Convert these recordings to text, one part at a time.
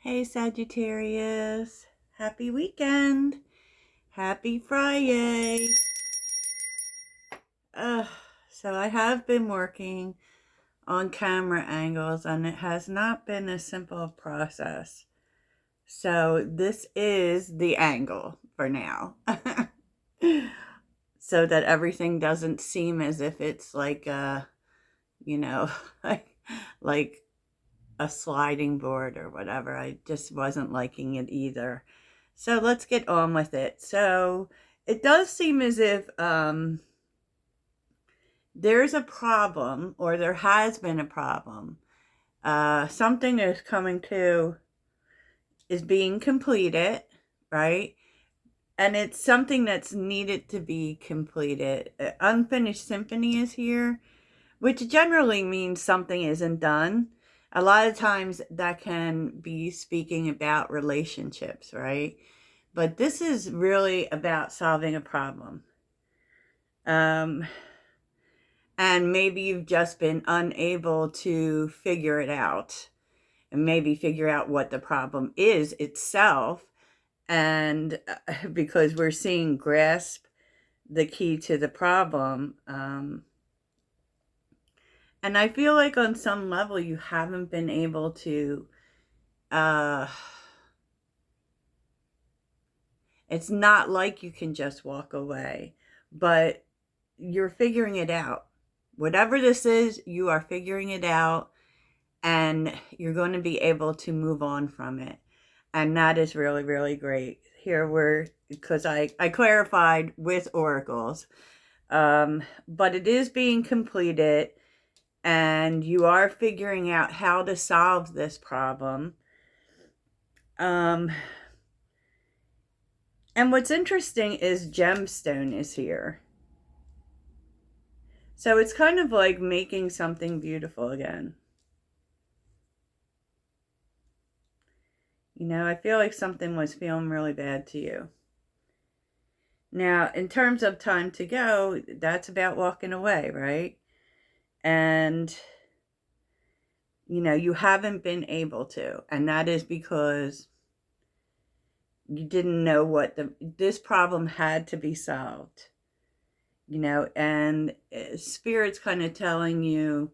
Hey Sagittarius, happy weekend, happy Friday. Uh, so I have been working on camera angles and it has not been a simple process. So this is the angle for now. So that everything doesn't seem as if it's like you know, like, like a sliding board or whatever. I just wasn't liking it either. So let's get on with it. So it does seem as if there's a problem, or there has been a problem. Something is coming to, is being completed, right? And it's something that's needed to be completed. Unfinished symphony is here, which generally means something isn't done. A lot of times that can be speaking about relationships, right? But this is really about solving a problem. Um, and maybe you've just been unable to figure it out, and maybe figure out what the problem is itself. And because we're seeing grasp the key to the problem. And I feel like on some level you haven't been able to, uh, it's not like you can just walk away, but you're figuring it out. Whatever this is, you are figuring it out, and you're going to be able to move on from it. And that is really, really great. Here we're, because I clarified with oracles, but it is being completed, and you are figuring out how to solve this problem. And what's interesting is gemstone is here. So it's kind of like making something beautiful again. You know, I feel like something was feeling really bad to you. Now, in terms of time to go, that's about walking away, right? And, you know, you haven't been able to. And that is because you didn't know what this problem had to be solved. You know, and Spirit's kind of telling you,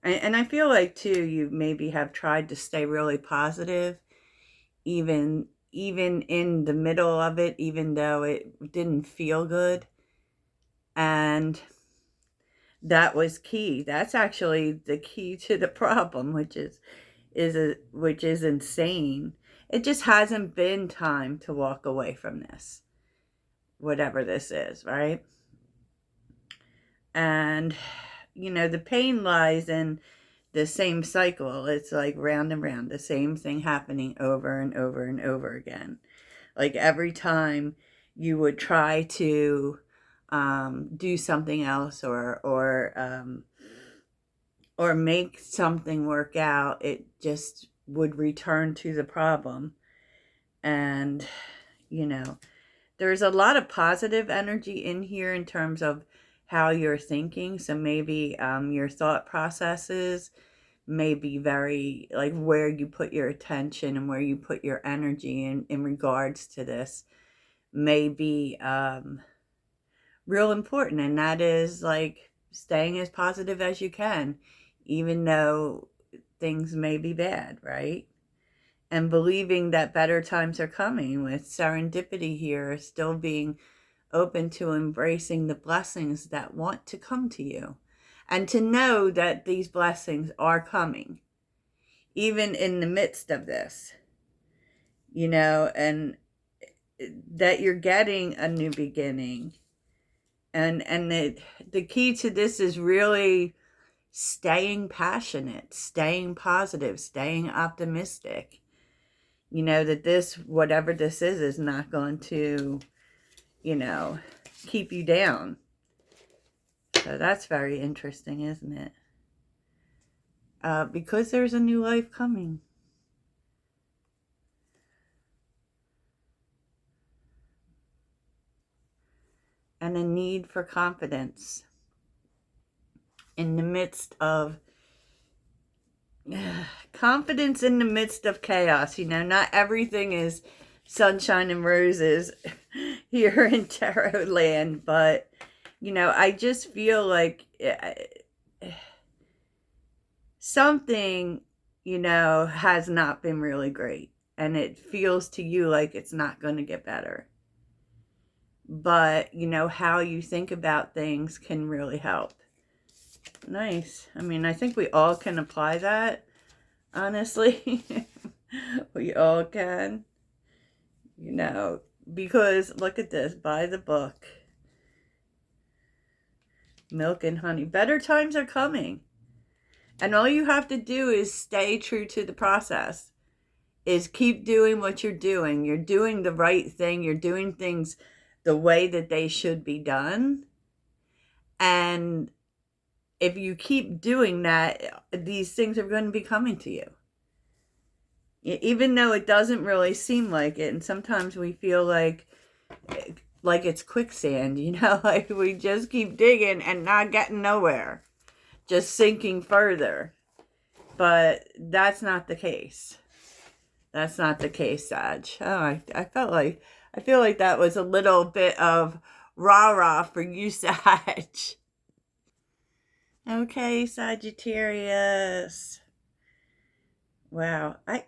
and I feel like too, you maybe have tried to stay really positive, even in the middle of it, even though it didn't feel good. And that was key. That's actually the key to the problem, which is insane. It just hasn't been time to walk away from this, whatever this is, right? And you know, the pain lies in the same cycle. It's like round and round, the same thing happening over and over and over again. Like every time you would try to do something else, or make something work out, it just would return to the problem. And you know, there's a lot of positive energy in here in terms of how you're thinking. So maybe your thought processes may be very, like, where you put your attention and where you put your energy in regards to this may be real important. And that is like staying as positive as you can, even though things may be bad, right? And believing that better times are coming, with serendipity here, still being open to embracing the blessings that want to come to you, and to know that these blessings are coming even in the midst of this, you know, and that you're getting a new beginning. And the key to this is really staying passionate, staying positive, staying optimistic. You know, that this, whatever this is not going to, you know, keep you down. So that's very interesting, isn't it? Because there's a new life coming. And a need for confidence in the midst of, confidence in the midst of chaos. Not everything is sunshine and roses here in tarot land, but I just feel like something has not been really great, and it feels to you like it's not going to get better. But how you think about things can really help. Nice. I mean, I think we all can apply that, honestly. We all can. Because look at this, buy the book. Milk and honey. Better times are coming. And all you have to do is stay true to the process. Is keep doing what you're doing. You're doing the right thing. You're doing things the way that they should be done. And if you keep doing that, these things are going to be coming to you. Even though it doesn't really seem like it. And sometimes we feel like it's quicksand, like we just keep digging and not getting nowhere. Just sinking further. But that's not the case. That's not the case, Sag. Oh, I feel like that was a little bit of rah-rah for you, Sag. Okay, Sagittarius. Wow. I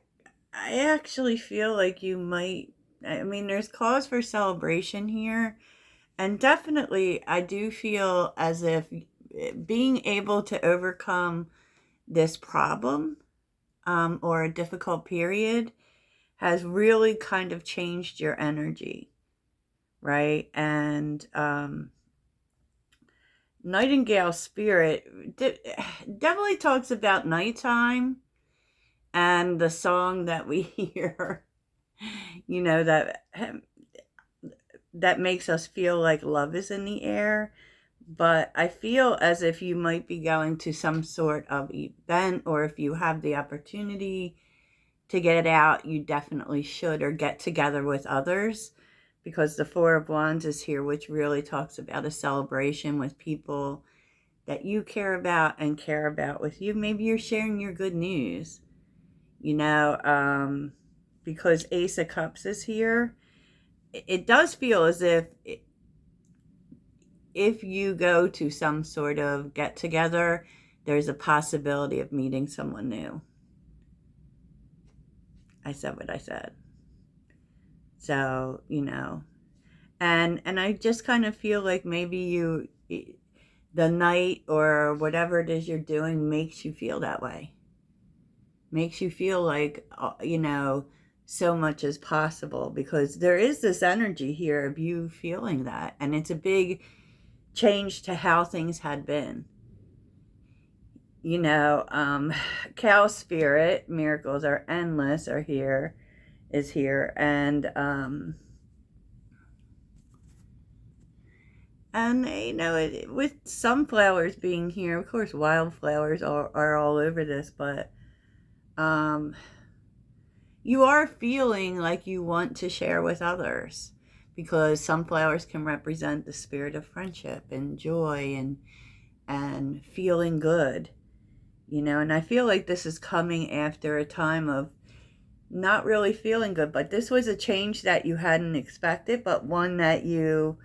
actually feel like you might, there's cause for celebration here. And definitely, I do feel as if being able to overcome this problem or a difficult period has really kind of changed your energy, right? And Nightingale Spirit definitely talks about nighttime and the song that we hear, that makes us feel like love is in the air. But I feel as if you might be going to some sort of event, or if you have the opportunity to get out, you definitely should, or get together with others, because the Four of Wands is here, which really talks about a celebration with people that you care about and care about with you. Maybe you're sharing your good news, because Ace of Cups is here. It does feel as if you go to some sort of get together, there's a possibility of meeting someone new. I said what I said. So, and I just kind of feel like maybe the night or whatever it is you're doing makes you feel that way. Makes you feel like, so much is possible, because there is this energy here of you feeling that. And it's a big change to how things had been. Cow Spirit, miracles are endless, is here. And with sunflowers being here, of course, wildflowers are all over this, but you are feeling like you want to share with others, because sunflowers can represent the spirit of friendship and joy and feeling good, and I feel like this is coming after a time of not really feeling good, but this was a change that you hadn't expected, but one that you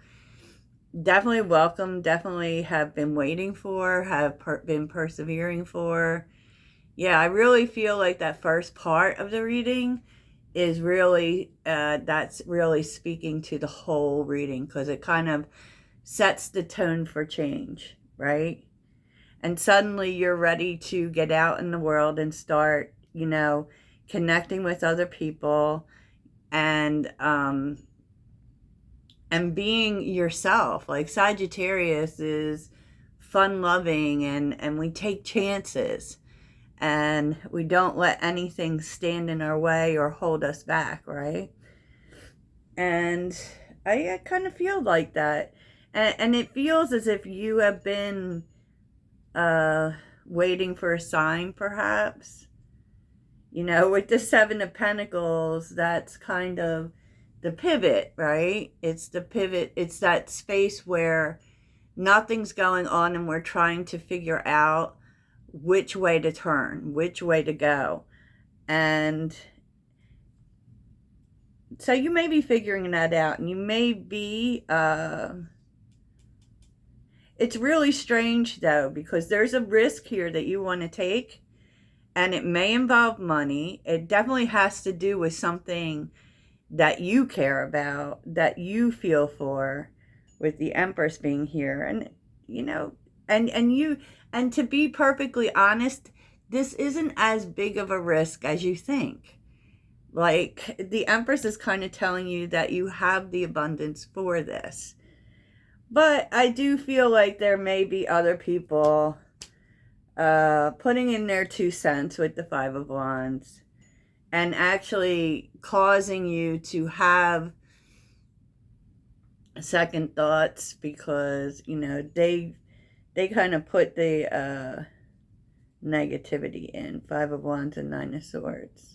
definitely welcome, definitely have been waiting for, have been persevering for. Yeah, I really feel like that first part of the reading is really, that's really speaking to the whole reading, because it kind of sets the tone for change, right? And suddenly you're ready to get out in the world and start, connecting with other people and being yourself. Like Sagittarius is fun-loving, and we take chances, and we don't let anything stand in our way or hold us back, right? And I kind of feel like that. And it feels as if you have been waiting for a sign, perhaps. With the Seven of Pentacles, that's kind of the pivot, right? It's the pivot. It's that space where nothing's going on and we're trying to figure out which way to turn, which way to go. And so you may be figuring that out, and you may be, it's really strange though, because there's a risk here that you want to take, and it may involve money. It definitely has to do with something that you care about, that you feel for, with the Empress being here. And, you know, and to be perfectly honest, this isn't as big of a risk as you think. Like, the Empress is kind of telling you that you have the abundance for this. But I do feel like there may be other people putting in their 2 cents with the Five of Wands, and actually causing you to have second thoughts, because, you know, they kind of put the negativity in. Five of Wands and Nine of Swords.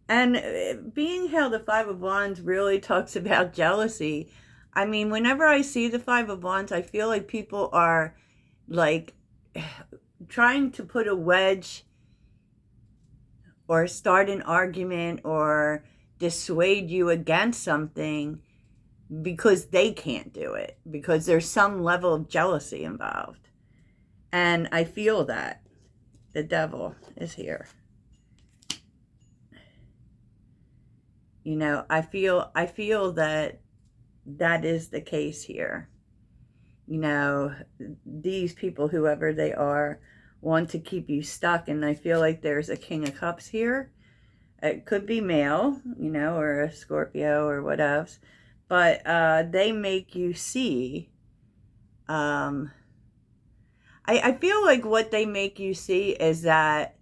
And being how the Five of Wands really talks about jealousy, I mean, whenever I see the Five of Wands, I feel like people are, like, trying to put a wedge or start an argument or dissuade you against something because they can't do it, because there's some level of jealousy involved. And I feel that the Devil is here. You know, I feel that that is the case here. You know, these people, whoever they are, want to keep you stuck. And I feel like there's a King of Cups here. It could be male, you know, or a Scorpio or what else. But they make you see. I feel like what they make you see is that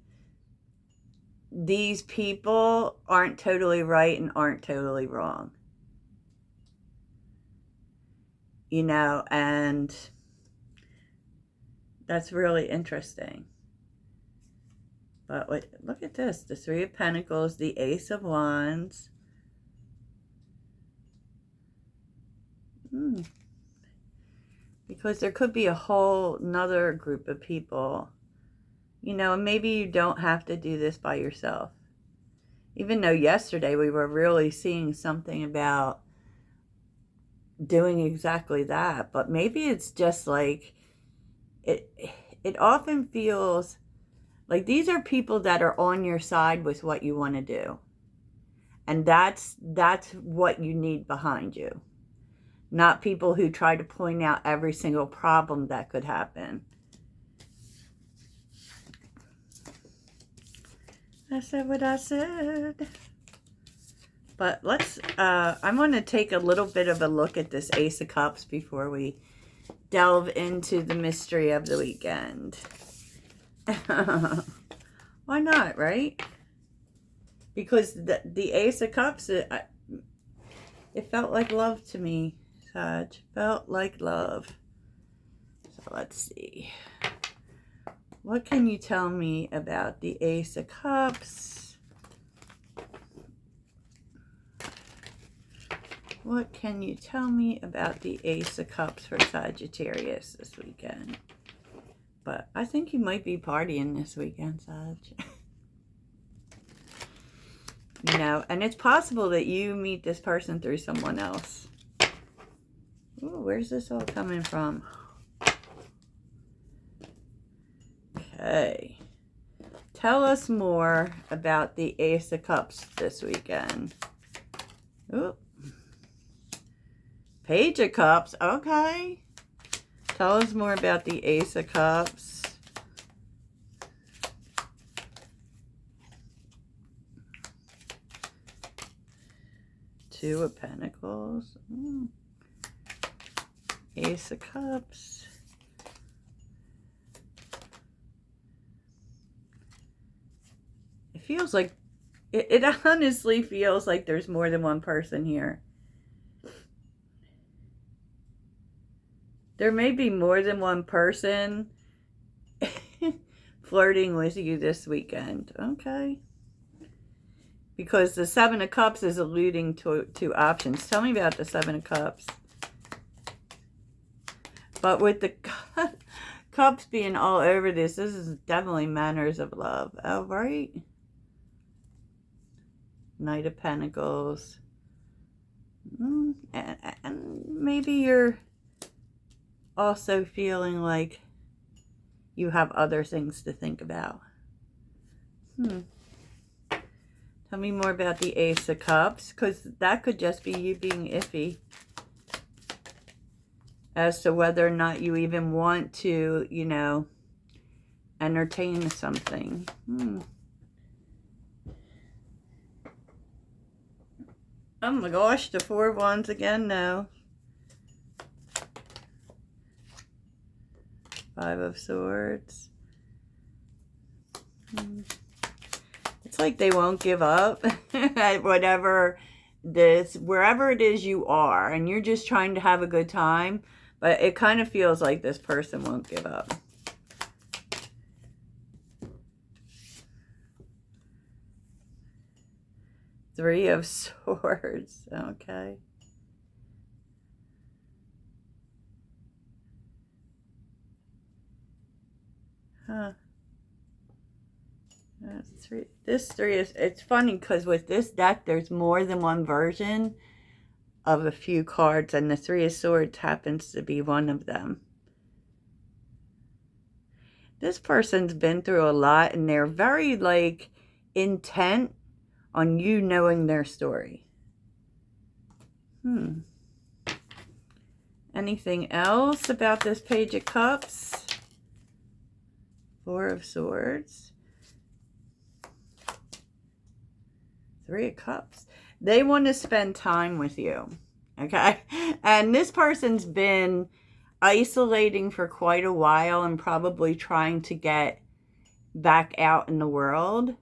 these people aren't totally right and aren't totally wrong. You know, and that's really interesting. But look at this. The Three of Pentacles, the Ace of Wands. Because there could be a whole nother group of people. You know, and maybe you don't have to do this by yourself. Even though yesterday we were really seeing something about doing exactly that. But maybe it's just like, it often feels like these are people that are on your side with what you want to do. And that's what you need behind you. Not people who try to point out every single problem that could happen. I said what I said. But let's, I'm going to take a little bit of a look at this Ace of Cups before we delve into the mystery of the weekend. Why not, right? Because the Ace of Cups, it felt like love to me, Sag. Felt like love. So let's see. What can you tell me about the Ace of Cups? What can you tell me about the Ace of Cups for Sagittarius this weekend? But I think you might be partying this weekend, Sag. You know, and it's possible that you meet this person through someone else. Ooh, where's this all coming from? Okay. Tell us more about the Ace of Cups this weekend. Ooh. Page of Cups. Okay. Tell us more about the Ace of Cups. Two of Pentacles. Ace of Cups. It feels like, it honestly feels like there's more than one person here. There may be more than one person flirting with you this weekend. Okay. Because the Seven of Cups is alluding to options. Tell me about the Seven of Cups. But with the Cups being all over this. This is definitely manners of love. Oh, right. Knight of Pentacles. And maybe you're also feeling like you have other things to think about. Tell me more about the Ace of Cups, because that could just be you being iffy as to whether or not you even want to, you know, entertain something. Oh my gosh, the Four of Wands again, no. Five of Swords. It's like they won't give up at whatever wherever it is you are, and you're just trying to have a good time, but it kind of feels like this person won't give up. Three of Swords, okay. This three is, it's funny because with this deck, there's more than one version of a few cards, and the Three of Swords happens to be one of them. This person's been through a lot, and they're very, like, intent on you knowing their story. Anything else about this Page of Cups? Four of Swords. Three of Cups. They want to spend time with you, okay? And this person's been isolating for quite a while and probably trying to get back out in the world.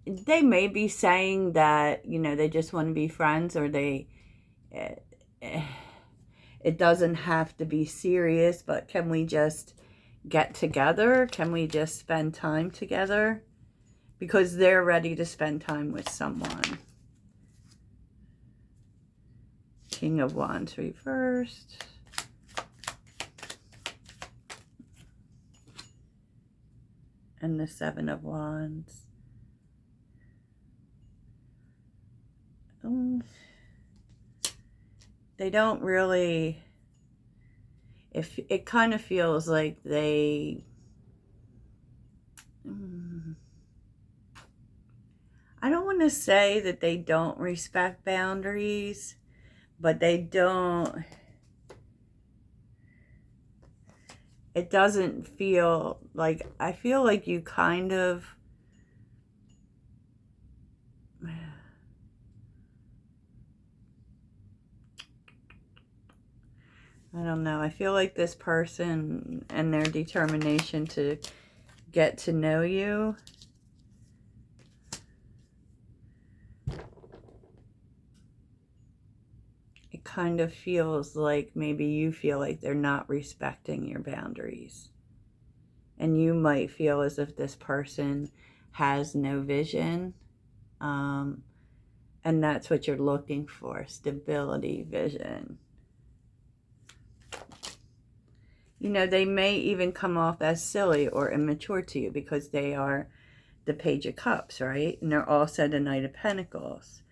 They may be saying that, you know, they just want to be friends, or it doesn't have to be serious, but can we just get together? Can we just spend time together? Because they're ready to spend time with someone. King of Wands reversed. And the Seven of Wands. They don't really... It kind of feels like they... I don't want to say that they don't respect boundaries, but they don't... It doesn't feel like... I feel like you kind of... I don't know. I feel like this person and their determination to get to know you... It kind of feels like maybe you feel like they're not respecting your boundaries. And you might feel as if this person has no vision. And that's what you're looking for. Stability, vision. You know, they may even come off as silly or immature to you because they are the Page of Cups, right? And they're also the Knight of Pentacles.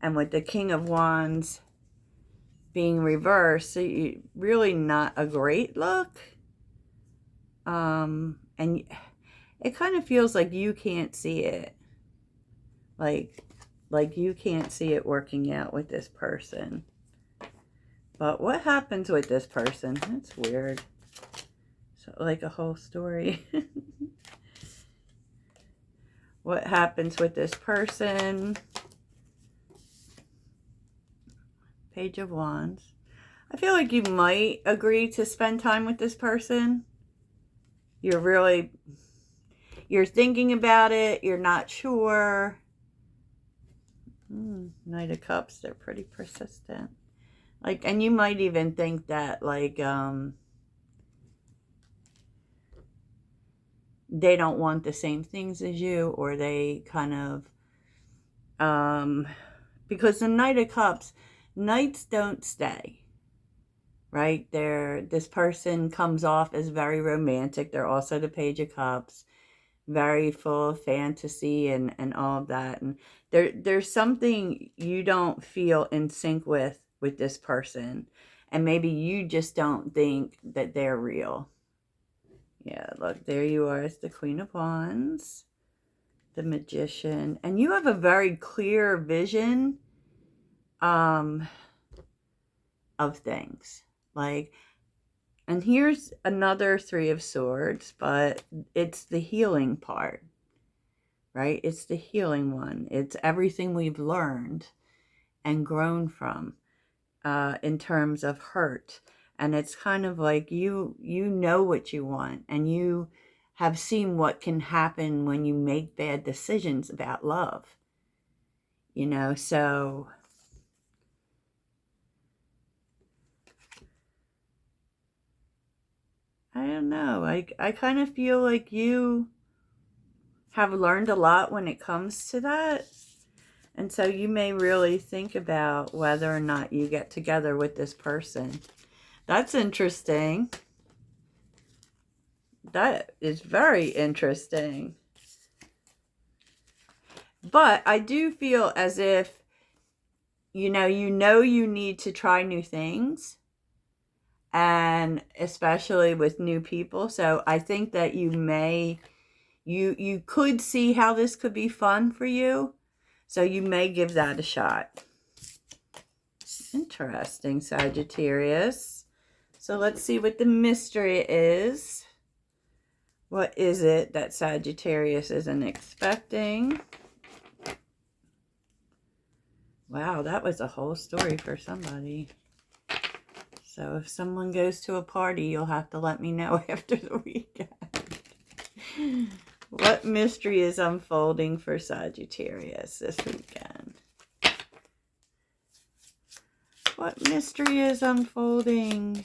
And with the King of Wands being reversed, so really not a great look. And it kind of feels like you can't see it. Like you can't see it working out with this person. But what happens with this person? That's weird. So, like a whole story. What happens with this person? Page of Wands. I feel like you might agree to spend time with this person. You're thinking about it. You're not sure. Knight of Cups. They're pretty persistent. Like, and you might even think that, like, they don't want the same things as you, or they kind of, because the Knight of Cups, Knights don't stay, right? This person comes off as very romantic. They're also the Page of Cups, very full of fantasy and all of that. And there's something you don't feel in sync with this person. And maybe you just don't think that they're real. Yeah, look, there you are. It's the Queen of Wands, the Magician. And you have a very clear vision of things. Like, and here's another Three of Swords, but it's the healing part, right? It's the healing one. It's everything we've learned and grown from in terms of hurt. And it's kind of like you know what you want, and you have seen what can happen when you make bad decisions about love. You know, so I don't know. I kind of feel like you have learned a lot when it comes to that. And so you may really think about whether or not you get together with this person. That's interesting. That is very interesting. But I do feel as if, you know you need to try new things. And especially with new people. So I think that you could see how this could be fun for you. So you may give that a shot. Interesting, Sagittarius. So let's see what the mystery is. What is it that Sagittarius isn't expecting? Wow, that was a whole story for somebody. So if someone goes to a party, you'll have to let me know after the weekend. What mystery is unfolding for Sagittarius this weekend? What mystery is unfolding?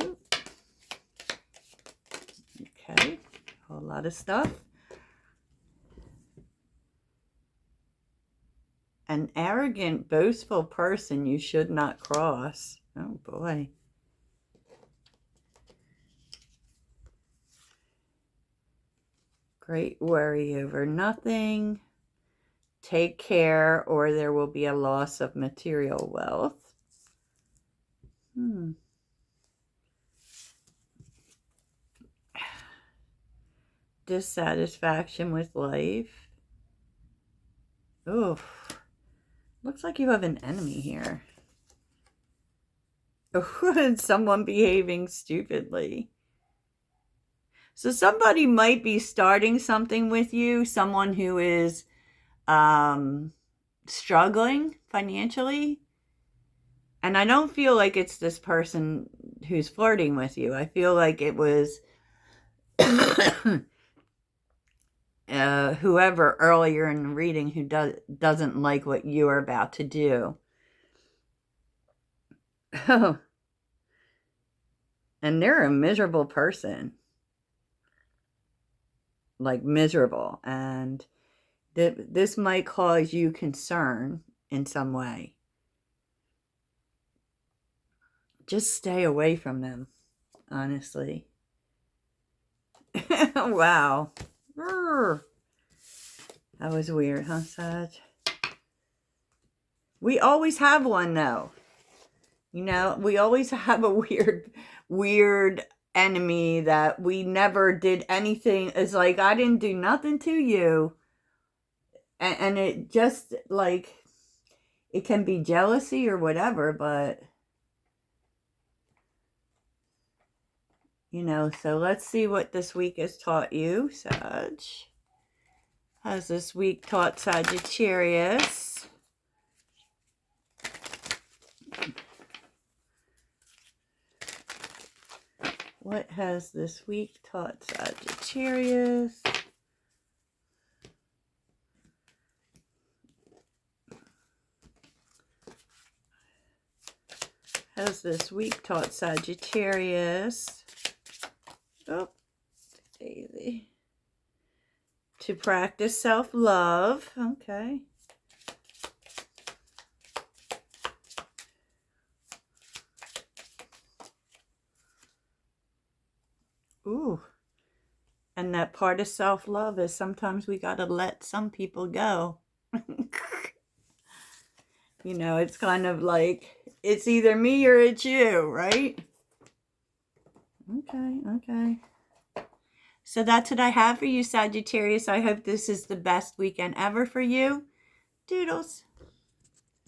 Ooh. Okay, a whole lot of stuff. An arrogant, boastful person you should not cross. Oh boy. Great worry over nothing. Take care or there will be a loss of material wealth. Dissatisfaction with life. Oh, looks like you have an enemy here. Someone behaving stupidly. So somebody might be starting something with you. Someone who is struggling financially. And I don't feel like it's this person who's flirting with you. I feel like it was whoever earlier in the reading who doesn't like what you are about to do. Oh. And they're a miserable person. Like miserable. And this might cause you concern in some way. Just stay away from them, honestly. Wow. That was weird, huh, Sag? We always have one, though. You know, we always have a weird enemy that we never did anything. It's like, I didn't do nothing to you. And it just, like, it can be jealousy or whatever, but, you know, so let's see what this week has taught you, Sag. Has this week taught Sagittarius? What has this week taught Sagittarius? Has this week taught Sagittarius? Oh, daisy. To practice self-love. Okay. And that part of self-love is sometimes we got to let some people go. You know, it's kind of like, it's either me or it's you, right? Okay. So that's what I have for you, Sagittarius. I hope this is the best weekend ever for you. Doodles.